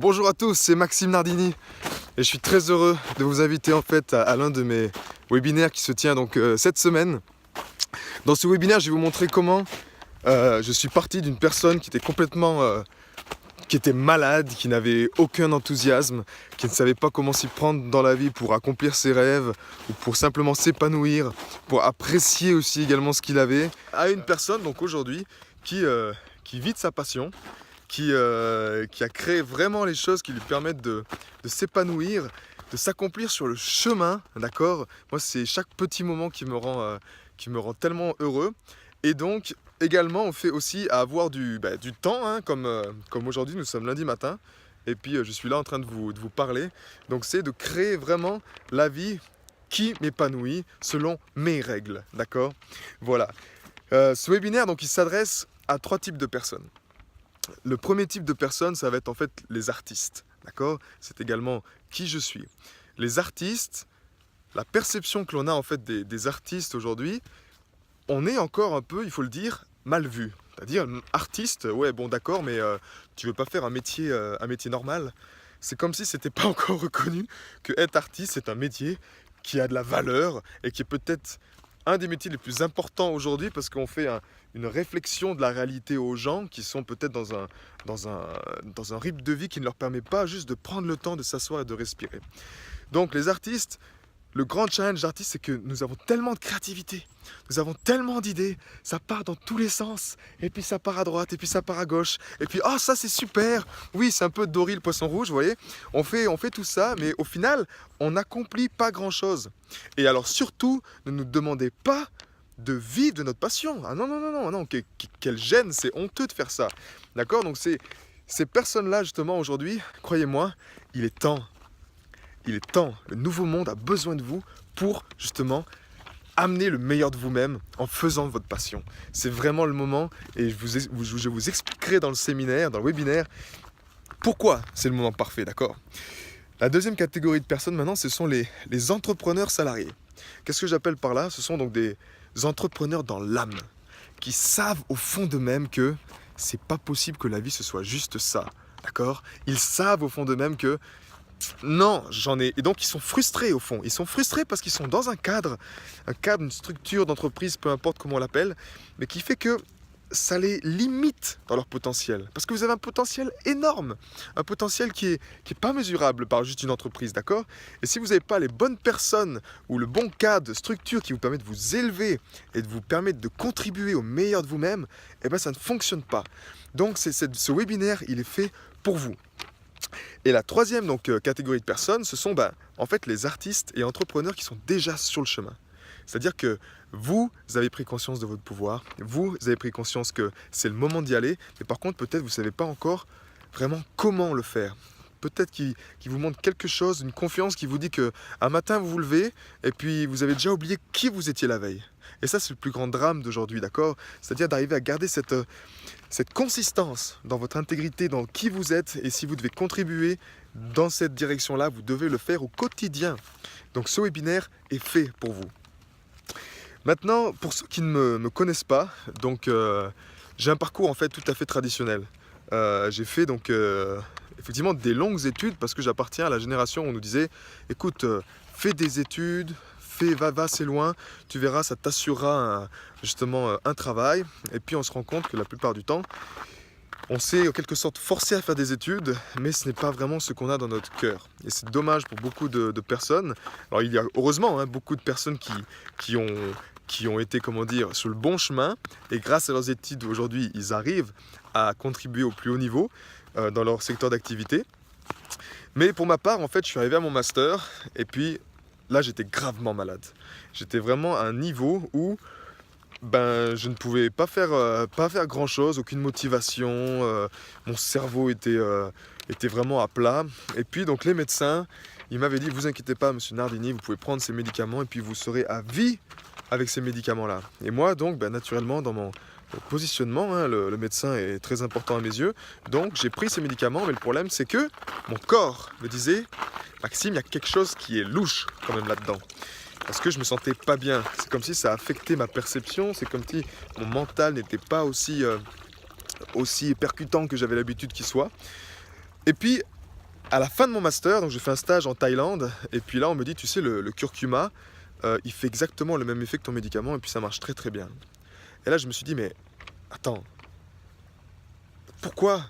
Bonjour à tous, c'est Maxime Nardini et je suis très heureux de vous inviter en fait à l'un de mes webinaires qui se tient donc cette semaine. Dans ce webinaire, je vais vous montrer comment je suis parti d'une personne qui était complètement qui était malade, qui n'avait aucun enthousiasme, qui ne savait pas comment s'y prendre dans la vie pour accomplir ses rêves ou pour simplement s'épanouir, pour apprécier aussi également ce qu'il avait, à une personne donc aujourd'hui qui vit de sa passion, qui a créé vraiment les choses qui lui permettent de s'épanouir, de s'accomplir sur le chemin, d'accord? Moi, c'est chaque petit moment qui me rend tellement heureux. Et donc, également, on fait aussi à avoir du temps, hein, comme aujourd'hui, nous sommes lundi matin. Et puis, je suis là en train de vous parler. Donc, c'est de créer vraiment la vie qui m'épanouit selon mes règles, d'accord? Voilà. Ce webinaire, donc, il s'adresse à 3 types de personnes. Le premier type de personnes, ça va être en fait les artistes, d'accord? C'est également qui je suis. Les artistes, la perception que l'on a en fait des artistes aujourd'hui, on est encore un peu, il faut le dire, mal vu. C'est-à-dire, artiste, ouais, bon d'accord, mais tu veux pas faire un métier normal. C'est comme si c'était pas encore reconnu que être artiste, c'est un métier qui a de la valeur et qui est peut-être un des métiers les plus importants aujourd'hui parce qu'on fait une réflexion de la réalité aux gens qui sont peut-être dans un rythme de vie qui ne leur permet pas juste de prendre le temps de s'asseoir et de respirer. Donc les artistes, le grand challenge d'artiste, c'est que nous avons tellement de créativité, nous avons tellement d'idées, ça part dans tous les sens, et puis ça part à droite, et puis ça part à gauche, et puis oh ça c'est super, oui c'est un peu Dory le poisson rouge, vous voyez, on fait tout ça, mais au final on n'accomplit pas grand chose. Et alors surtout, ne nous demandez pas de vivre de notre passion. Ah non, non, non, non, non, quelle gêne, c'est honteux de faire ça. D'accord? Donc ces personnes-là justement aujourd'hui, croyez-moi, il est temps. Il est temps, le nouveau monde a besoin de vous pour justement amener le meilleur de vous-même en faisant votre passion. C'est vraiment le moment et je vous expliquerai dans le séminaire, dans le webinaire, pourquoi c'est le moment parfait, d'accord? La deuxième catégorie de personnes maintenant, ce sont les entrepreneurs salariés. Qu'est-ce que j'appelle par là? Ce sont donc des entrepreneurs dans l'âme, qui savent au fond d'eux-mêmes que c'est pas possible que la vie ce soit juste ça, d'accord? Ils savent au fond d'eux-mêmes que non, j'en ai. Et donc ils sont frustrés au fond. Ils sont frustrés parce qu'ils sont dans un cadre, une structure d'entreprise, peu importe comment on l'appelle, mais qui fait que ça les limite dans leur potentiel. Parce que vous avez un potentiel énorme, un potentiel qui est pas mesurable par juste une entreprise, d'accord? Et si vous n'avez pas les bonnes personnes ou le bon cadre, structure qui vous permet de vous élever et de vous permettre de contribuer au meilleur de vous-même, eh ben ça ne fonctionne pas. Donc ce webinaire, il est fait pour vous. Et la troisième catégorie de personnes, ce sont en fait les artistes et entrepreneurs qui sont déjà sur le chemin. C'est-à-dire que vous avez pris conscience de votre pouvoir, vous avez pris conscience que c'est le moment d'y aller, mais par contre peut-être vous ne savez pas encore vraiment comment le faire. Peut-être qu'il vous montre quelque chose, une confiance qui vous dit qu'un matin vous vous levez et puis vous avez déjà oublié qui vous étiez la veille. Et ça c'est le plus grand drame d'aujourd'hui, d'accord? C'est-à-dire d'arriver à garder cette consistance dans votre intégrité, dans qui vous êtes, et si vous devez contribuer dans cette direction-là, vous devez le faire au quotidien. Donc ce webinaire est fait pour vous. Maintenant, pour ceux qui ne me connaissent pas, donc j'ai un parcours en fait tout à fait traditionnel. J'ai fait donc effectivement des longues études parce que j'appartiens à la génération où on nous disait écoute, fais des études, va assez loin, tu verras, ça t'assurera justement un travail. Et puis on se rend compte que la plupart du temps, on s'est en quelque sorte forcé à faire des études, mais ce n'est pas vraiment ce qu'on a dans notre cœur. Et c'est dommage pour beaucoup de personnes. Alors il y a heureusement beaucoup de personnes qui ont été, comment dire, sur le bon chemin. Et grâce à leurs études, aujourd'hui, ils arrivent à contribuer au plus haut niveau dans leur secteur d'activité. Mais pour ma part, en fait, je suis arrivé à mon master et puis là, j'étais gravement malade. J'étais vraiment à un niveau où je ne pouvais pas faire grand-chose, aucune motivation. Mon cerveau était vraiment à plat. Et puis, donc, les médecins, ils m'avaient dit, vous inquiétez pas, monsieur Nardini, vous pouvez prendre ces médicaments et puis vous serez à vie avec ces médicaments-là. Et moi, donc, naturellement, dans mon positionnement, hein, le médecin est très important à mes yeux. Donc, j'ai pris ces médicaments, mais le problème, c'est que mon corps me disait, Maxime, il y a quelque chose qui est louche quand même là-dedans. Parce que je me sentais pas bien. C'est comme si ça affectait ma perception, c'est comme si mon mental n'était pas aussi percutant que j'avais l'habitude qu'il soit. Et puis, à la fin de mon master, donc j'ai fait un stage en Thaïlande, et puis là on me dit, tu sais, le curcuma, il fait exactement le même effet que ton médicament, et puis ça marche très très bien. Et là je me suis dit, mais attends, pourquoi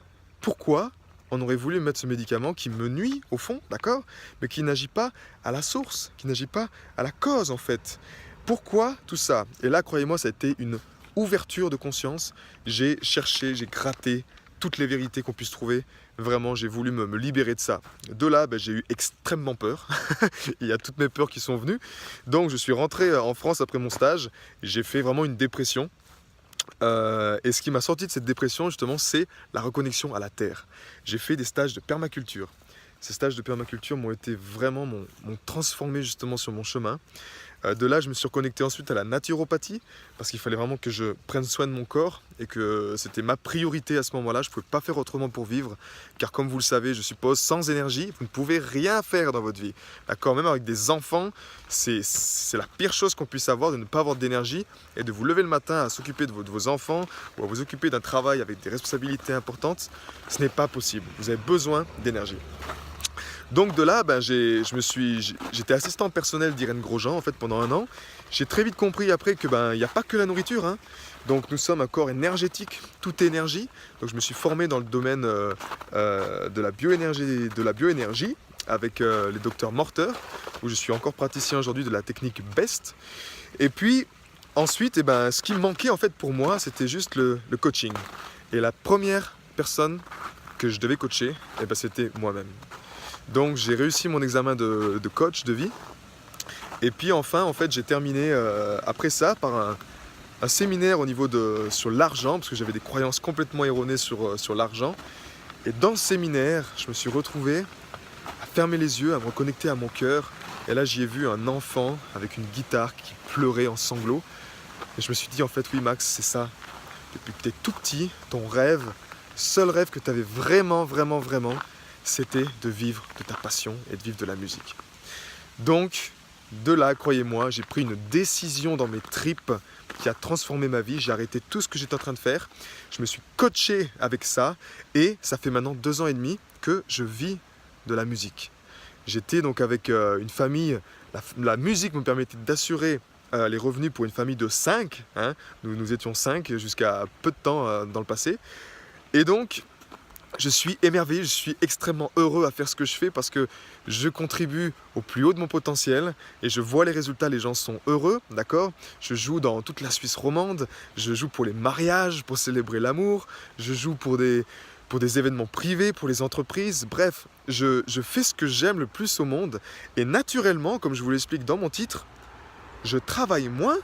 on aurait voulu mettre ce médicament qui me nuit au fond, d'accord, mais qui n'agit pas à la source, qui n'agit pas à la cause en fait. Pourquoi tout ça? Et là, croyez-moi, ça a été une ouverture de conscience. J'ai cherché, j'ai gratté toutes les vérités qu'on puisse trouver. Vraiment, j'ai voulu me libérer de ça. De là, j'ai eu extrêmement peur. Il y a toutes mes peurs qui sont venues. Donc, je suis rentré en France après mon stage. J'ai fait vraiment une dépression. Et ce qui m'a sorti de cette dépression, justement, c'est la reconnexion à la terre. J'ai fait des stages de permaculture. Ces stages de permaculture m'ont transformé justement sur mon chemin. De là, je me suis reconnecté ensuite à la naturopathie parce qu'il fallait vraiment que je prenne soin de mon corps et que c'était ma priorité à ce moment-là. Je ne pouvais pas faire autrement pour vivre car comme vous le savez, je suppose, sans énergie, vous ne pouvez rien faire dans votre vie. D'accord, même avec des enfants, c'est la pire chose qu'on puisse avoir de ne pas avoir d'énergie et de vous lever le matin à s'occuper de vos enfants ou à vous occuper d'un travail avec des responsabilités importantes. Ce n'est pas possible. Vous avez besoin d'énergie. Donc de là, j'étais assistant personnel d'Irène Grosjean en fait pendant 1 an. J'ai très vite compris après que il n'y a pas que la nourriture, hein. Donc nous sommes un corps énergétique, tout est énergie. Donc je me suis formé dans le domaine de la bioénergie avec les docteurs Morter, où je suis encore praticien aujourd'hui de la technique BEST. Et puis ensuite, ce qui me manquait en fait pour moi, c'était juste le coaching. Et la première personne que je devais coacher, c'était moi-même. Donc j'ai réussi mon examen de coach de vie. Et puis enfin, en fait, j'ai terminé après ça par un séminaire sur l'argent, parce que j'avais des croyances complètement erronées sur l'argent. Et dans ce séminaire, je me suis retrouvé à fermer les yeux, à me reconnecter à mon cœur. Et là, j'y ai vu un enfant avec une guitare qui pleurait en sanglots. Et je me suis dit, en fait, oui, Max, c'est ça. Depuis que tu es tout petit, ton rêve, seul rêve que tu avais vraiment, c'était de vivre de ta passion et de vivre de la musique. Donc, de là, croyez-moi, j'ai pris une décision dans mes tripes qui a transformé ma vie. J'ai arrêté tout ce que j'étais en train de faire. Je me suis coaché avec ça et ça fait maintenant 2 ans et demi que je vis de la musique. J'étais donc avec une famille. La musique me permettait d'assurer les revenus pour une famille de 5. Hein. Nous étions 5 jusqu'à peu de temps dans le passé. Et donc, je suis émerveillé, je suis extrêmement heureux à faire ce que je fais parce que je contribue au plus haut de mon potentiel et je vois les résultats, les gens sont heureux, d'accord? Je joue dans toute la Suisse romande, je joue pour les mariages, pour célébrer l'amour, je joue pour des événements privés, pour les entreprises, bref, je fais ce que j'aime le plus au monde et naturellement, comme je vous l'explique dans mon titre, je travaille moins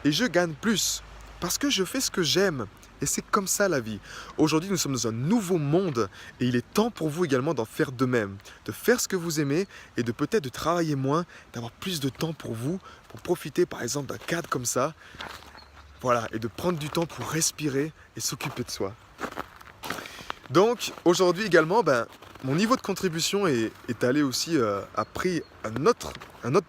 et je gagne plus parce que je fais ce que j'aime. Et c'est comme ça la vie. Aujourd'hui, nous sommes dans un nouveau monde et il est temps pour vous également d'en faire de même. De faire ce que vous aimez et de peut-être de travailler moins, d'avoir plus de temps pour vous, pour profiter par exemple d'un cadre comme ça. Voilà, et de prendre du temps pour respirer et s'occuper de soi. Donc aujourd'hui également, mon niveau de contribution est allé aussi, a pris un autre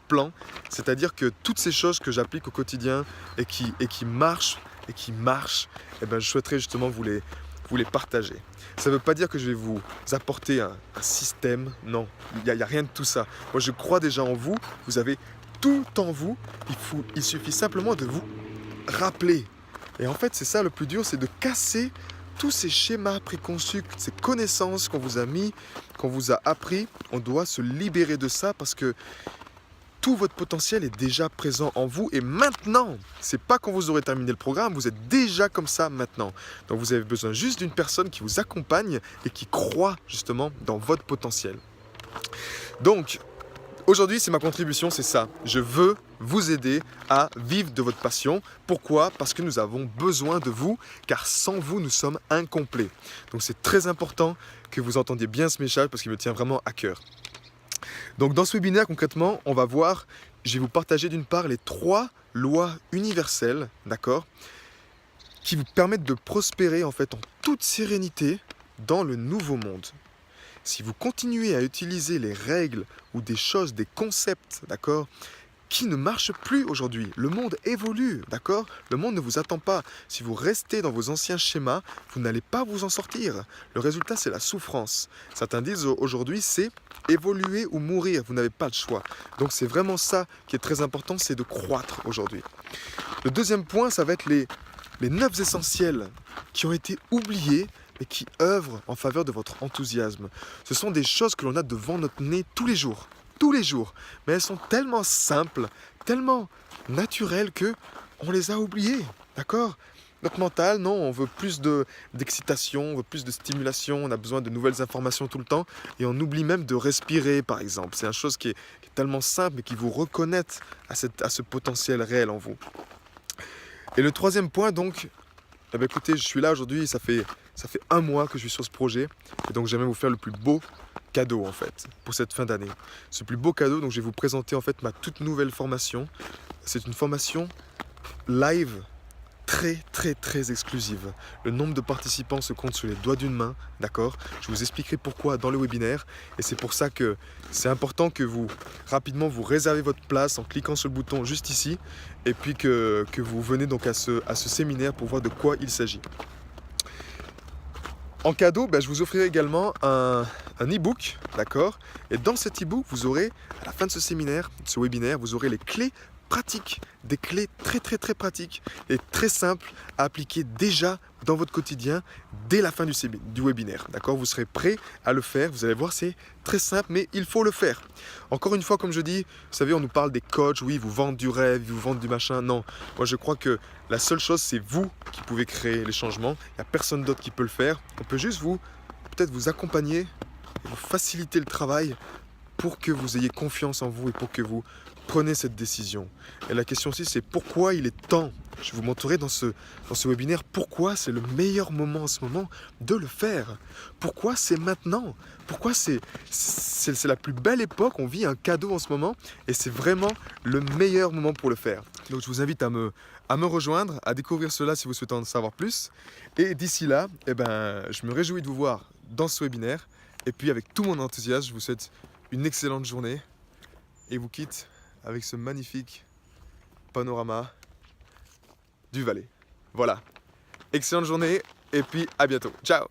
plan. C'est-à-dire que toutes ces choses que j'applique au quotidien et qui marchent, je souhaiterais justement vous les partager. Ça ne veut pas dire que je vais vous apporter un système, non, il n'y a rien de tout ça. Moi je crois déjà en vous, vous avez tout en vous, il suffit simplement de vous rappeler. Et en fait c'est ça le plus dur, c'est de casser tous ces schémas préconçus, ces connaissances qu'on vous a mis, qu'on vous a appris. On doit se libérer de ça parce que tout votre potentiel est déjà présent en vous et maintenant, c'est pas quand vous aurez terminé le programme, vous êtes déjà comme ça maintenant. Donc vous avez besoin juste d'une personne qui vous accompagne et qui croit justement dans votre potentiel. Donc aujourd'hui, c'est ma contribution, c'est ça. Je veux vous aider à vivre de votre passion. Pourquoi? Parce que nous avons besoin de vous, car sans vous, nous sommes incomplets. Donc c'est très important que vous entendiez bien ce message parce qu'il me tient vraiment à cœur. Donc dans ce webinaire, concrètement, on va voir, je vais vous partager d'une part les 3 lois universelles, d'accord, qui vous permettent de prospérer en fait en toute sérénité dans le nouveau monde. Si vous continuez à utiliser les règles ou des choses, des concepts, d'accord, qui ne marche plus aujourd'hui. Le monde évolue, d'accord? Le monde ne vous attend pas. Si vous restez dans vos anciens schémas, vous n'allez pas vous en sortir. Le résultat, c'est la souffrance. Certains disent aujourd'hui, c'est évoluer ou mourir. Vous n'avez pas le choix. Donc c'est vraiment ça qui est très important, c'est de croître aujourd'hui. Le deuxième point, ça va être les 9 essentiels qui ont été oubliés mais qui œuvrent en faveur de votre enthousiasme. Ce sont des choses que l'on a devant notre nez tous les jours. Tous les jours. Mais elles sont tellement simples, tellement naturelles que on les a oubliées. D'accord? Notre mental, non, on veut plus d'excitation, on veut plus de stimulation, on a besoin de nouvelles informations tout le temps et on oublie même de respirer, par exemple. C'est une chose qui est tellement simple mais qui vous reconnecte à ce potentiel réel en vous. Et le troisième point, donc, eh bien, écoutez, je suis là aujourd'hui, ça fait 1 mois que je suis sur ce projet. Et donc, j'aimerais vous faire le plus beau cadeau, en fait, pour cette fin d'année. Ce plus beau cadeau, donc, je vais vous présenter, en fait, ma toute nouvelle formation. C'est une formation live très exclusive. Le nombre de participants se compte sur les doigts d'une main, d'accord? Je vous expliquerai pourquoi dans le webinaire. Et c'est pour ça que c'est important que vous, rapidement, vous réservez votre place en cliquant sur le bouton juste ici. Et puis que vous venez donc à ce séminaire pour voir de quoi il s'agit. En cadeau, je vous offrirai également un e-book, d'accord? Et dans cet e-book, vous aurez, à la fin de ce séminaire, de ce webinaire, vous aurez les clés pratiques, des clés très pratiques et très simples à appliquer déjà dans votre quotidien dès la fin du webinaire, d'accord? Vous serez prêt à le faire, vous allez voir, c'est très simple, mais il faut le faire. Encore une fois, comme je dis, vous savez, on nous parle des coachs, oui, vous vendent du rêve, vous vendent du machin, non. Moi, je crois que la seule chose, c'est vous qui pouvez créer les changements, il n'y a personne d'autre qui peut le faire. On peut juste peut-être vous accompagner, vous faciliter le travail pour que vous ayez confiance en vous et pour que vous preniez cette décision. Et la question aussi, c'est pourquoi il est temps. Je vous montrerai dans ce webinaire pourquoi c'est le meilleur moment en ce moment de le faire. Pourquoi c'est maintenant. Pourquoi c'est la plus belle époque. On vit un cadeau en ce moment et c'est vraiment le meilleur moment pour le faire. Donc je vous invite à me rejoindre, à découvrir cela si vous souhaitez en savoir plus. Et d'ici là, je me réjouis de vous voir dans ce webinaire. Et puis avec tout mon enthousiasme, je vous souhaite une excellente journée et vous quitte avec ce magnifique panorama du Valais. Voilà. Excellente journée et puis à bientôt. Ciao!